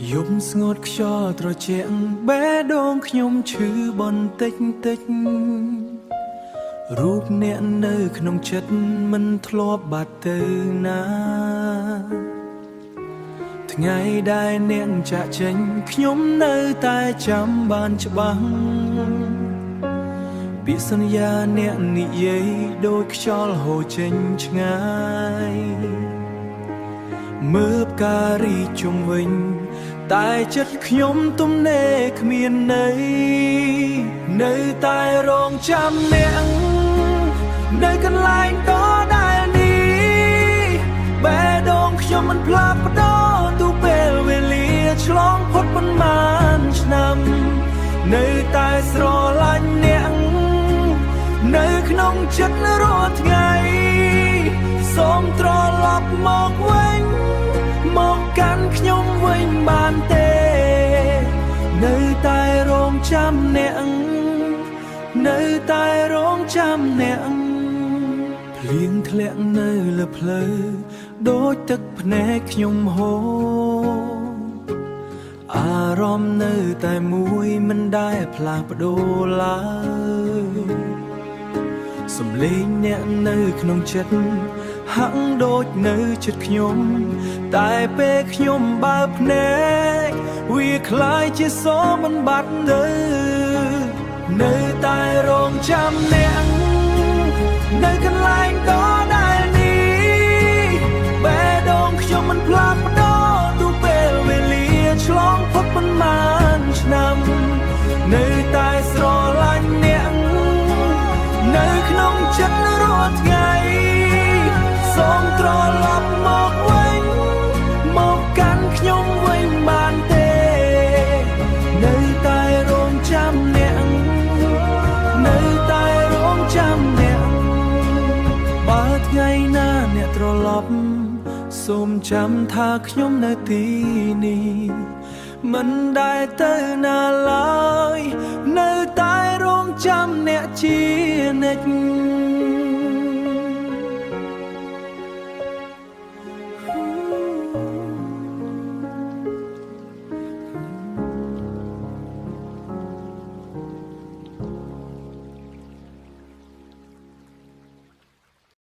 យប់ស្ងួតខ្យល់ត្រជាក់បេះដូងខ្ញុំឈឺបន្តិចតិចរូបអ្នកនៅក្នុងចិត្តមិនធ្លាប់បាត់ទៅណាថ្ងៃដែលអ្នកចាក់ចេញខ្ញុំនៅតែចាំបានច្បាស់ពាក្យសន្យាអ្នកនិយាយដូចខ្យល់ហូរចេញឆ្ងាយមើលផ្ការីជុំវិញតែចិត្តខ្ញុំទំនេរគ្មានន័យនៅតែរងចាំអ្នកនៅកន្លែងដដែលនេះបេះដូងខ្ញុំមិនផ្លាស់ប្ដូរទូពេលវេលាឆ្លងផុតប៉ុន្មានឆ្នាំនៅតែស្រឡាញ់អ្នកនៅក្នុងចិត្តរាល់ថ្ងៃសូមត្រឡប់មកវិញមកកាន់ខ្ញុំវិញបានទេនៅតែរងចាំអ្នកនៅតែរងចាំអ្នកភ្លៀងធ្លាក់នៅលើផ្លូវដូចទឹកភ្នែកខ្ញុំហូរអារម្មណ៍នៅតែមួយមិនដែលផ្លាស់ប្ដូរឡើយសំឡេងអ្នកនៅក្នុងចិត្តហាក់ដូចនៅចិត្តខ្ញុំតែពេលខ្ញុំបើកភ្នែកវាคล้ายជាសូរមិនបាត់នៅតែរងចាំអ្នកនៅកន្លែងដដែលនេះបេះដូងខ្ញុំមិនផ្លាស់ប្ដូរទូពេលវេលាឆ្លងផុតប៉ុន្មានឆ្នាំនៅតែស្រឡាញ់អ្នកនៅក្នុងចិត្តរាល់ថ្ងៃសូមត្រឡប់មកវិញមកកាន់ខ្ញុំវិញបានទេនៅតែរងចាំអ្នកនៅតែរងចាំអ្នកបើថ្ងៃណាអ្នកត្រឡប់សូមចាំថាខ្ញុំនៅទីនេះមិនដែលទៅណាឡើយនៅតែរងចាំអ្នកជានិច្ច